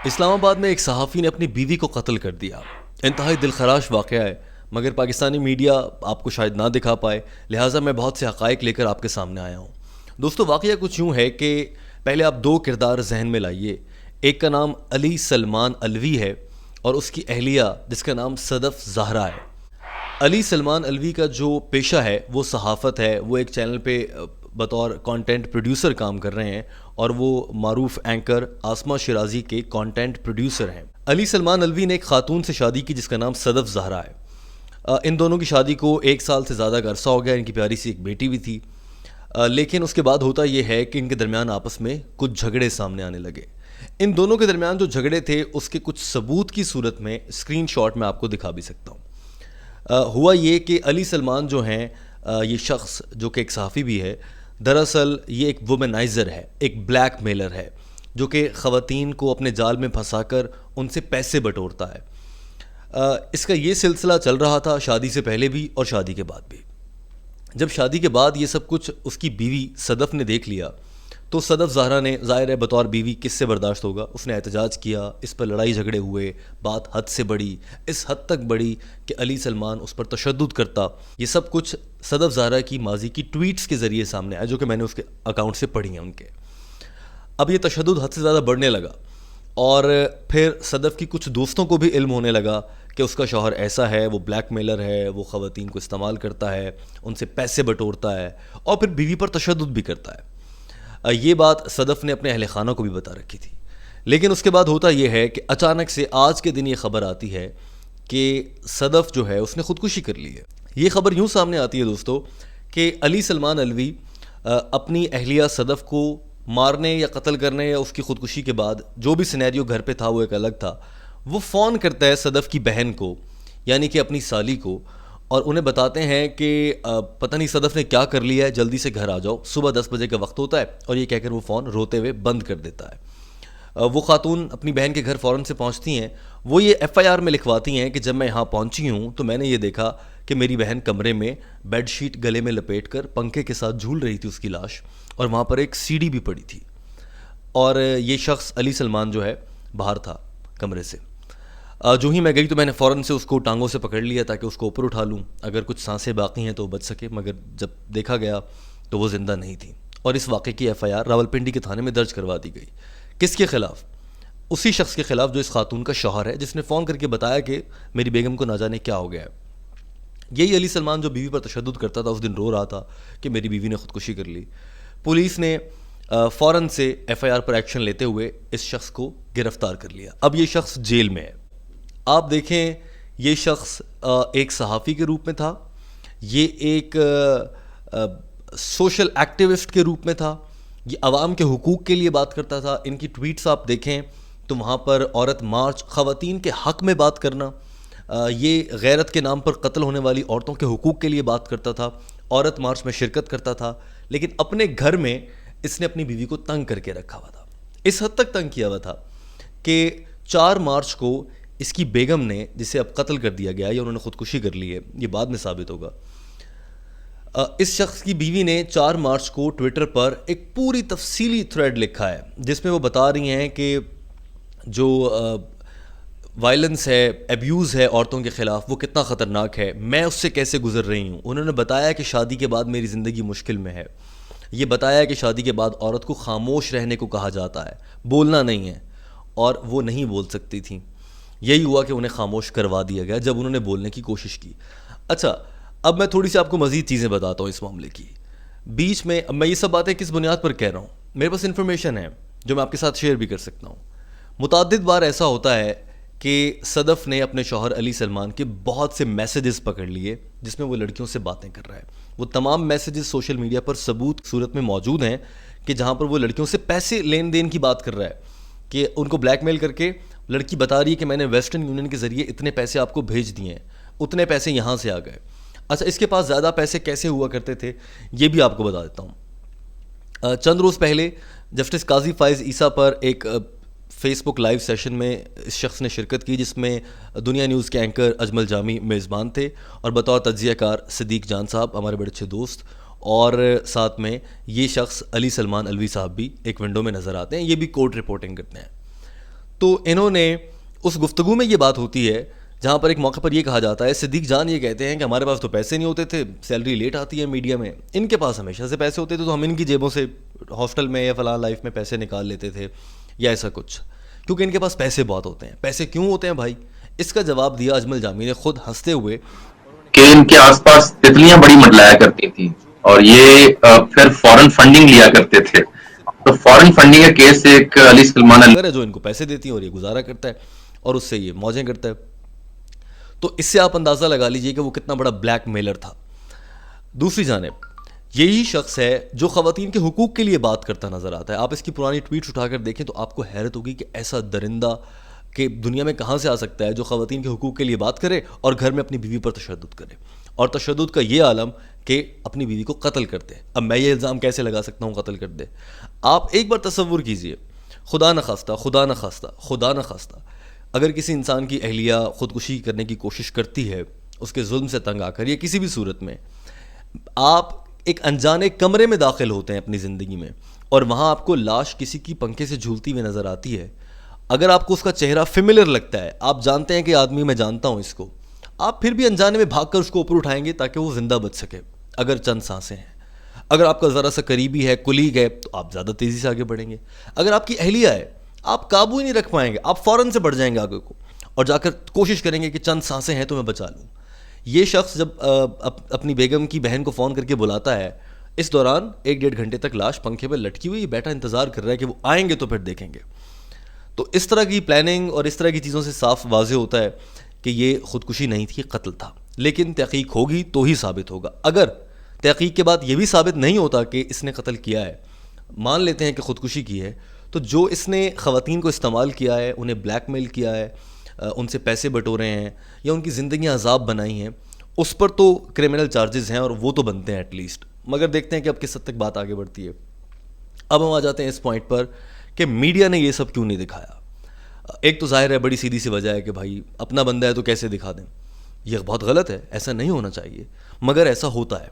اسلام آباد میں ایک صحافی نے اپنی بیوی کو قتل کر دیا. انتہائی دلخراش واقعہ ہے، مگر پاکستانی میڈیا آپ کو شاید نہ دکھا پائے، لہٰذا میں بہت سے حقائق لے کر آپ کے سامنے آیا ہوں. دوستو، واقعہ کچھ یوں ہے کہ پہلے آپ دو کردار ذہن میں لائیے. ایک کا نام علی سلمان الوی ہے اور اس کی اہلیہ جس کا نام صدف زہرا ہے. علی سلمان الوی کا جو پیشہ ہے وہ صحافت ہے. وہ ایک چینل پہ بطور کانٹینٹ پروڈیوسر کام کر رہے ہیں اور وہ معروف اینکر آسمہ شیرازی کے کانٹینٹ پروڈیوسر ہیں. علی سلمان الوی نے ایک خاتون سے شادی کی جس کا نام صدف زہرا ہے. ان دونوں کی شادی کو 1 سال سے زیادہ کا عرصہ ہو گیا. ان کی پیاری سی ایک بیٹی بھی تھی. لیکن اس کے بعد ہوتا یہ ہے کہ ان کے درمیان آپس میں کچھ جھگڑے سامنے آنے لگے. ان دونوں کے درمیان جو جھگڑے تھے اس کے کچھ ثبوت کی صورت میں اسکرین شاٹ میں آپ کو دکھا بھی سکتا ہوں. ہوا یہ کہ علی سلمان جو ہیں، یہ شخص جو کہ ایک صحافی بھی ہے، دراصل یہ ایک وومنائزر ہے، ایک بلیک میلر ہے جو کہ خواتین کو اپنے جال میں پھنسا کر ان سے پیسے بٹورتا ہے. اس کا یہ سلسلہ چل رہا تھا شادی سے پہلے بھی اور شادی کے بعد بھی. جب شادی کے بعد یہ سب کچھ اس کی بیوی صدف نے دیکھ لیا تو صدف زہرا نے، ظاہر ہے بطور بیوی کس سے برداشت ہوگا، اس نے احتجاج کیا. اس پر لڑائی جھگڑے ہوئے، بات حد سے بڑھی، اس حد تک بڑھی کہ علی سلمان اس پر تشدد کرتا. یہ سب کچھ صدف زہرا کی ماضی کی ٹویٹس کے ذریعے سامنے آیا جو کہ میں نے اس کے اکاؤنٹ سے پڑھی ہیں ان کے. اب یہ تشدد حد سے زیادہ بڑھنے لگا اور پھر صدف کی کچھ دوستوں کو بھی علم ہونے لگا کہ اس کا شوہر ایسا ہے، وہ بلیک میلر ہے، وہ خواتین کو استعمال کرتا ہے، ان سے پیسے بٹورتا ہے اور پھر بیوی پر تشدد بھی کرتا ہے. یہ بات صدف نے اپنے اہل خانہ کو بھی بتا رکھی تھی. لیکن اس کے بعد ہوتا یہ ہے کہ اچانک سے آج کے دن یہ خبر آتی ہے کہ صدف جو ہے اس نے خودکشی کر لی ہے. یہ خبر یوں سامنے آتی ہے دوستو کہ علی سلمان الوی اپنی اہلیہ صدف کو مارنے یا قتل کرنے یا اس کی خودکشی کے بعد جو بھی سینیریو گھر پہ تھا وہ ایک الگ تھا. وہ فون کرتا ہے صدف کی بہن کو، یعنی کہ اپنی سالی کو، اور انہیں بتاتے ہیں کہ پتہ نہیں صدف نے کیا کر لیا ہے، جلدی سے گھر آ جاؤ. صبح 10 بجے کا وقت ہوتا ہے اور یہ کہہ کر وہ فون روتے ہوئے بند کر دیتا ہے. وہ خاتون اپنی بہن کے گھر فوراً سے پہنچتی ہیں. وہ یہ ایف آئی آر میں لکھواتی ہیں کہ جب میں یہاں پہنچی ہوں تو میں نے یہ دیکھا کہ میری بہن کمرے میں بیڈ شیٹ گلے میں لپیٹ کر پنکھے کے ساتھ جھول رہی تھی اس کی لاش، اور وہاں پر ایک سی ڈی بھی پڑی تھی. اور یہ شخص علی سلمان جو ہے باہر تھا کمرے سے. جو ہی میں گئی تو میں نے فوراً سے اس کو ٹانگوں سے پکڑ لیا تاکہ اس کو اوپر اٹھا لوں، اگر کچھ سانسیں باقی ہیں تو وہ بچ سکے. مگر جب دیکھا گیا تو وہ زندہ نہیں تھی اور اس واقعے کی ایف آئی آر راولپنڈی کے تھانے میں درج کروا دی گئی. کس کے خلاف؟ اسی شخص کے خلاف جو اس خاتون کا شوہر ہے، جس نے فون کر کے بتایا کہ میری بیگم کو نہ جانے کیا ہو گیا ہے. یہی علی سلمان جو بیوی پر تشدد کرتا تھا اس دن رو رہا تھا کہ میری بیوی نے خودکشی کر لی. پولیس نے فوراً سے ایف آئی آر پر ایکشن لیتے ہوئے اس شخص کو گرفتار کر لیا. اب یہ شخص جیل میں ہے. آپ دیکھیں، یہ شخص ایک صحافی کے روپ میں تھا، یہ ایک سوشل ایکٹیوسٹ کے روپ میں تھا، یہ عوام کے حقوق کے لیے بات کرتا تھا. ان کی ٹویٹس آپ دیکھیں تو وہاں پر عورت مارچ، خواتین کے حق میں بات کرنا، یہ غیرت کے نام پر قتل ہونے والی عورتوں کے حقوق کے لیے بات کرتا تھا. عورت مارچ میں شرکت کرتا تھا، لیکن اپنے گھر میں اس نے اپنی بیوی کو تنگ کر کے رکھا ہوا تھا. اس حد تک تنگ کیا ہوا تھا کہ 4 مارچ کو اس کی بیگم نے، جسے اب قتل کر دیا گیا یا انہوں نے خودکشی کر لی ہے، یہ بعد میں ثابت ہوگا، اس شخص کی بیوی نے 4 مارچ کو ٹویٹر پر ایک پوری تفصیلی تھریڈ لکھا ہے جس میں وہ بتا رہی ہیں کہ جو وائلنس ہے، ایبیوز ہے عورتوں کے خلاف، وہ کتنا خطرناک ہے، میں اس سے کیسے گزر رہی ہوں. انہوں نے بتایا کہ شادی کے بعد میری زندگی مشکل میں ہے. یہ بتایا کہ شادی کے بعد عورت کو خاموش رہنے کو کہا جاتا ہے، بولنا نہیں ہے، اور وہ نہیں بول سکتی تھیں. یہی ہوا کہ انہیں خاموش کروا دیا گیا جب انہوں نے بولنے کی کوشش کی. اچھا، اب میں تھوڑی سی آپ کو مزید چیزیں بتاتا ہوں اس معاملے کی. بیچ میں اب میں یہ سب باتیں کس بنیاد پر کہہ رہا ہوں، میرے پاس انفارمیشن ہے جو میں آپ کے ساتھ شیئر بھی کر سکتا ہوں. متعدد بار ایسا ہوتا ہے کہ صدف نے اپنے شوہر علی سلمان کے بہت سے میسیجز پکڑ لیے جس میں وہ لڑکیوں سے باتیں کر رہا ہے. وہ تمام میسیجز سوشل میڈیا پر ثبوت صورت میں موجود ہیں کہ جہاں پر وہ لڑکیوں سے پیسے لین دین کی بات کر رہا ہے، کہ ان کو بلیک میل کر کے لڑکی بتا رہی ہے کہ میں نے ویسٹرن یونین کے ذریعے اتنے پیسے آپ کو بھیج دیے ہیں، اتنے پیسے یہاں سے آ گئے. اچھا، اس کے پاس زیادہ پیسے کیسے ہوا کرتے تھے یہ بھی آپ کو بتا دیتا ہوں. چند روز پہلے جسٹس قاضی فائز عیسیٰ پر ایک فیس بک لائیو سیشن میں اس شخص نے شرکت کی جس میں دنیا نیوز کے اینکر اجمل جامی میزبان تھے اور بطور تجزیہ کار صدیق جان صاحب، ہمارے بڑے اچھے دوست، اور ساتھ میں یہ شخص علی سلمان الوی صاحب بھی ایک ونڈو میں نظر آتے ہیں. یہ بھی کورٹ رپورٹنگ کرتے ہیں. تو انہوں نے اس گفتگو میں یہ بات ہوتی ہے جہاں پر ایک موقع پر یہ کہا جاتا ہے، صدیق جان یہ کہتے ہیں کہ ہمارے پاس تو پیسے نہیں ہوتے تھے، سیلری لیٹ آتی ہے میڈیا میں، ان کے پاس ہمیشہ سے پیسے ہوتے تھے تو ہم ان کی جیبوں سے ہاسٹل میں یا فلاں لائف میں پیسے نکال لیتے تھے یا ایسا کچھ، کیونکہ ان کے پاس پیسے بہت ہوتے ہیں۔ پیسے کیوں ہوتے ہیں بھائی؟ اس کا جواب دیا اجمل جامی نے خود ہنستے ہوئے کہ ان کے آس پاس تتلیاں بڑی منڈلایا کرتی تھیں اور یہ پھر فورن فنڈنگ لیا کرتے تھے. تو فورن فنڈنگ کا کیس ایک علی سلمان ہے جو ان کو پیسے دیتی ہیں اور یہ گزارا کرتا ہے اور اس سے یہ موجیں کرتا ہے. تو اس سے آپ اندازہ لگا لیجئے کہ وہ کتنا بڑا بلیک میلر تھا. دوسری جانب یہی شخص ہے جو خواتین کے حقوق کے لیے بات کرتا نظر آتا ہے. آپ اس کی پرانی ٹویٹس اٹھا کر دیکھیں تو آپ کو حیرت ہوگی کہ ایسا درندہ کہ دنیا میں کہاں سے آ سکتا ہے جو خواتین کے حقوق کے لیے بات کرے اور گھر میں اپنی بیوی پر تشدد کرے، اور تشدد کا یہ عالم کہ اپنی بیوی کو قتل کر دے. اب میں یہ الزام کیسے لگا سکتا ہوں قتل کر دے؟ آپ ایک بار تصور کیجئے، خدا نخواستہ اگر کسی انسان کی اہلیہ خودکشی کرنے کی کوشش کرتی ہے اس کے ظلم سے تنگ آ کر یا کسی بھی صورت میں، آپ ایک انجانے کمرے میں داخل ہوتے ہیں اپنی زندگی میں اور وہاں آپ کو لاش کسی کی پنکھے سے جھولتی ہوئی نظر آتی ہے. اگر آپ کو اس کا چہرہ فیملیئر لگتا ہے، آپ جانتے ہیں کہ آدمی میں جانتا ہوں اس کو، آپ پھر بھی انجانے میں بھاگ کر اس کو اوپر اٹھائیں گے تاکہ وہ زندہ بچ سکے اگر چند سانسیں ہیں. اگر آپ کا ذرا سا قریبی ہے، کلیگ ہے، تو آپ زیادہ تیزی سے آگے بڑھیں گے. اگر آپ کی اہلیہ ہے، آپ قابو ہی نہیں رکھ پائیں گے، آپ فوراً سے بڑھ جائیں گے آگے کو اور جا کر کوشش کریں گے کہ چند سانسیں ہیں تو میں بچا لوں. یہ شخص جب اپنی بیگم کی بہن کو فون کر کے بلاتا ہے، اس دوران 1-1.5 گھنٹے تک لاش پنکھے پہ لٹکی ہوئی بیٹھا انتظار کر رہا ہے کہ وہ آئیں گے تو پھر دیکھیں گے. تو اس طرح کی پلاننگ اور اس طرح کی چیزوں سے صاف واضح ہوتا ہے کہ یہ خودکشی نہیں تھی، قتل تھا. لیکن تحقیق ہوگی تو ہی ثابت ہوگا. اگر تحقیق کے بعد یہ بھی ثابت نہیں ہوتا کہ اس نے قتل کیا ہے، مان لیتے ہیں کہ خودکشی کی ہے، تو جو اس نے خواتین کو استعمال کیا ہے، انہیں بلیک میل کیا ہے، ان سے پیسے بٹورے ہیں یا ان کی زندگیاں عذاب بنائی ہیں، اس پر تو کرمنل چارجز ہیں اور وہ تو بنتے ہیں ایٹ لیسٹ. مگر دیکھتے ہیں کہ اب کس حد تک بات آگے بڑھتی ہے. اب ہم آ جاتے ہیں اس پوائنٹ پر کہ میڈیا نے یہ سب کیوں نہیں دکھایا. ایک تو ظاہر ہے بڑی سیدھی سی وجہ ہے کہ بھائی اپنا بندہ ہے تو کیسے دکھا دیں. یہ بہت غلط ہے، ایسا نہیں ہونا چاہیے، مگر ایسا ہوتا ہے.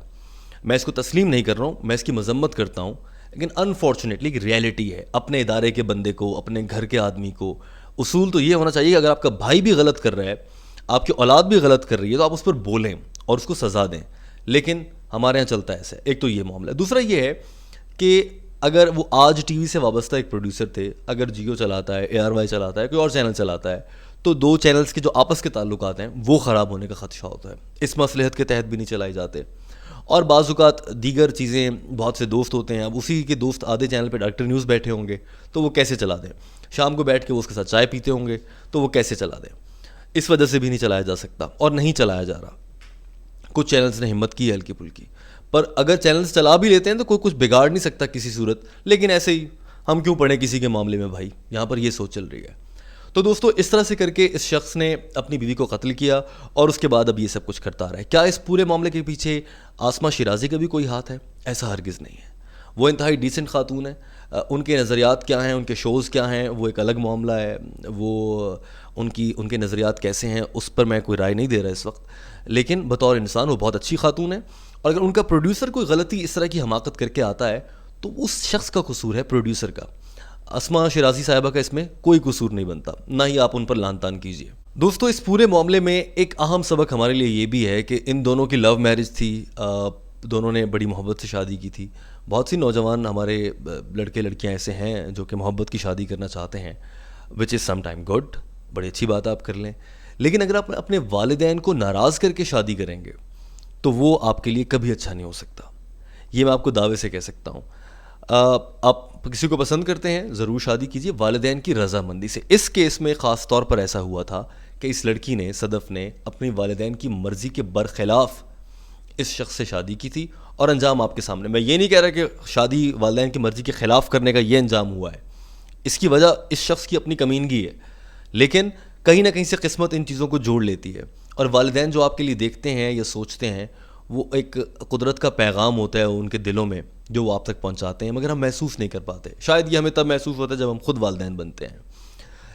میں اس کو تسلیم نہیں کر رہا ہوں، میں اس کی مذمت کرتا ہوں، لیکن انفارچونیٹلی ایک ریئلٹی ہے. اپنے ادارے کے بندے کو، اپنے گھر کے آدمی کو، اصول تو یہ ہونا چاہیے کہ اگر آپ کا بھائی بھی غلط کر رہا ہے، آپ کی اولاد بھی غلط کر رہی ہے، تو آپ اس پر بولیں اور اس کو سزا دیں. لیکن ہمارے یہاں چلتا ہے ایسے. ایک تو یہ معاملہ ہے. دوسرا یہ ہے کہ اگر وہ آج ٹی وی سے وابستہ ایک پروڈیوسر تھے، اگر جیو چلاتا ہے، اے آر وائی چلاتا ہے، کوئی اور چینل چلاتا ہے، تو دو چینلز کے جو آپس کے تعلقات ہیں وہ خراب ہونے کا خدشہ ہوتا ہے. اس مصلحت کے تحت بھی نہیں چلائے جاتے. اور بعض اوقات دیگر چیزیں، بہت سے دوست ہوتے ہیں، اب اسی کے دوست آدھے چینل پہ ڈاکٹر نیوز بیٹھے ہوں گے تو وہ کیسے چلا دیں. شام کو بیٹھ کے وہ اس کے ساتھ چائے پیتے ہوں گے تو وہ کیسے چلا دیں. اس وجہ سے بھی نہیں چلایا جا سکتا اور نہیں چلایا جا رہا. کچھ چینلز نے ہمت کی ہے ہلکی پھلکی، پر اگر چینلز چلا بھی لیتے ہیں تو کوئی کچھ بگاڑ نہیں سکتا کسی صورت. لیکن ایسے ہی ہم کیوں پڑھیں کسی کے معاملے میں بھائی، یہاں پر یہ سوچ چل رہی ہے. تو دوستو اس طرح سے کر کے اس شخص نے اپنی بیوی کو قتل کیا اور اس کے بعد اب یہ سب کچھ کرتا رہا ہے. کیا اس پورے معاملے کے پیچھے آسمہ شیرازی کا بھی کوئی ہاتھ ہے؟ ایسا ہرگز نہیں ہے. وہ انتہائی ڈیسنٹ خاتون ہے. ان کے نظریات کیا ہیں، ان کے شوز کیا ہیں، وہ ایک الگ معاملہ ہے. وہ ان کے نظریات کیسے ہیں اس پر میں کوئی رائے نہیں دے رہا اس وقت. لیکن بطور انسان وہ بہت اچھی خاتون ہے. اور اگر ان کا پروڈیوسر کوئی غلطی اس طرح کی حماقت کر کے آتا ہے تو اس شخص کا قصور ہے، پروڈیوسر کا. اسماء شیرازی صاحبہ کا اس میں کوئی قصور نہیں بنتا، نہ ہی آپ ان پر لان تان کیجیے. دوستو اس پورے معاملے میں ایک اہم سبق ہمارے لیے یہ بھی ہے کہ ان دونوں کی لو میرج تھی. دونوں نے بڑی محبت سے شادی کی تھی. بہت سی نوجوان ہمارے لڑکے لڑکیاں ایسے ہیں جو کہ محبت کی شادی کرنا چاہتے ہیں، وچ از سم ٹائم گڈ، بڑی اچھی بات آپ کر لیں. لیکن اگر آپ اپنے والدین کو ناراض کر کے شادی کریں گے تو وہ آپ کے لیے کبھی اچھا نہیں ہو سکتا. یہ میں آپ کو دعوے سے کہہ سکتا ہوں. آپ کسی کو پسند کرتے ہیں ضرور شادی کیجیے والدین کی رضامندی سے. اس کیس میں خاص طور پر ایسا ہوا تھا کہ اس لڑکی نے، صدف نے، اپنی والدین کی مرضی کے برخلاف اس شخص سے شادی کی تھی اور انجام آپ کے سامنے. میں یہ نہیں کہہ رہا کہ شادی والدین کی مرضی کے خلاف کرنے کا یہ انجام ہوا ہے، اس کی وجہ اس شخص کی اپنی کمینگی ہے. لیکن کہیں نہ کہیں سے قسمت ان چیزوں کو جوڑ لیتی ہے اور والدین جو آپ کے لیے دیکھتے ہیں یا سوچتے ہیں وہ ایک قدرت کا پیغام ہوتا ہے ان کے دلوں میں جو وہ آپ تک پہنچاتے ہیں، مگر ہم محسوس نہیں کر پاتے. شاید یہ ہمیں تب محسوس ہوتا ہے جب ہم خود والدین بنتے ہیں.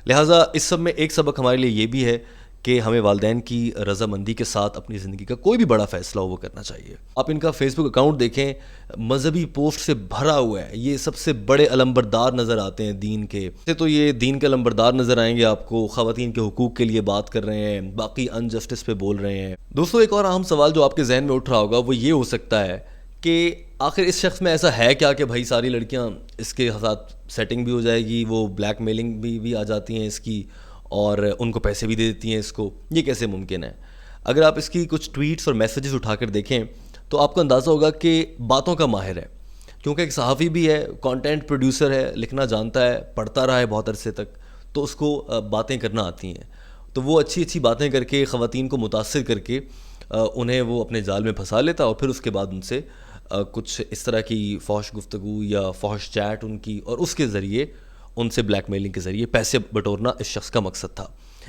لہٰذا اس سب میں ایک سبق ہمارے لیے یہ بھی ہے کہ ہمیں والدین کی رضامندی کے ساتھ اپنی زندگی کا کوئی بھی بڑا فیصلہ ہو وہ کرنا چاہیے. آپ ان کا فیس بک اکاؤنٹ دیکھیں, مذہبی پوسٹ سے بھرا ہوا ہے. یہ سب سے بڑے علمبردار نظر آتے ہیں دین کے. تو یہ دین کے علمبردار نظر آئیں گے آپ کو, خواتین کے حقوق کے لیے بات کر رہے ہیں, باقی انجسٹس پہ بول رہے ہیں. دوستو ایک اور اہم سوال جو آپ کے ذہن میں اٹھ رہا ہوگا وہ یہ ہو سکتا ہے کہ آخر اس شخص میں ایسا ہے کیا کہ بھائی ساری لڑکیاں اس کے ساتھ سیٹنگ بھی ہو جائے گی, وہ بلیک میلنگ بھی آ جاتی ہیں اس کی, اور ان کو پیسے بھی دے دیتی ہیں اس کو. یہ کیسے ممکن ہے؟ اگر آپ اس کی کچھ ٹویٹس اور میسیجز اٹھا کر دیکھیں تو آپ کو اندازہ ہوگا کہ باتوں کا ماہر ہے, کیونکہ ایک صحافی بھی ہے, کانٹینٹ پروڈیوسر ہے, لکھنا جانتا ہے, پڑھتا رہا ہے بہت عرصے تک, تو اس کو باتیں کرنا آتی ہیں. تو وہ اچھی اچھی باتیں کر کے خواتین کو متاثر کر کے انہیں وہ اپنے جال میں پھنسا لیتا, اور پھر اس کے بعد ان سے کچھ اس طرح کی فحش گفتگو یا فحش چیٹ ان کی, اور اس کے ذریعے ان سے بلیک میلنگ کے ذریعے پیسے بٹورنا اس شخص کا مقصد تھا.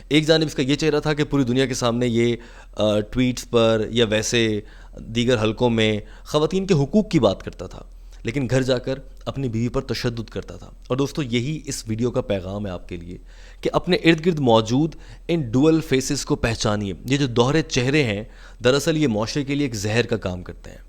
ایک جانب اس کا یہ چہرہ تھا کہ پوری دنیا کے سامنے یہ ٹویٹس پر یا ویسے دیگر حلقوں میں خواتین کے حقوق کی بات کرتا تھا, لیکن گھر جا کر اپنی بیوی پر تشدد کرتا تھا. اور دوستو یہی اس ویڈیو کا پیغام ہے آپ کے لیے کہ اپنے ارد گرد موجود ان ڈوئل فیسز کو پہچانیے. یہ جو دوہرے چہرے ہیں دراصل یہ معاشرے کے لیے ایک زہر کا کام کرتے ہیں.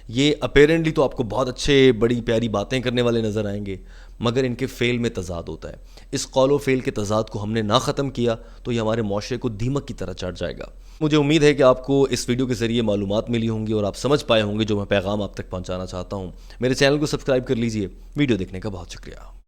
یہ اپیرنٹلی تو آپ کو بہت اچھے بڑی پیاری باتیں کرنے والے نظر آئیں گے, مگر ان کے فعل میں تضاد ہوتا ہے. اس قول و فعل کے تضاد کو ہم نے نہ ختم کیا تو یہ ہمارے معاشرے کو دیمک کی طرح چڑھ جائے گا. مجھے امید ہے کہ آپ کو اس ویڈیو کے ذریعے معلومات ملی ہوں گی اور آپ سمجھ پائے ہوں گے جو میں پیغام آپ تک پہنچانا چاہتا ہوں. میرے چینل کو سبسکرائب کر لیجئے. ویڈیو دیکھنے کا بہت شکریہ.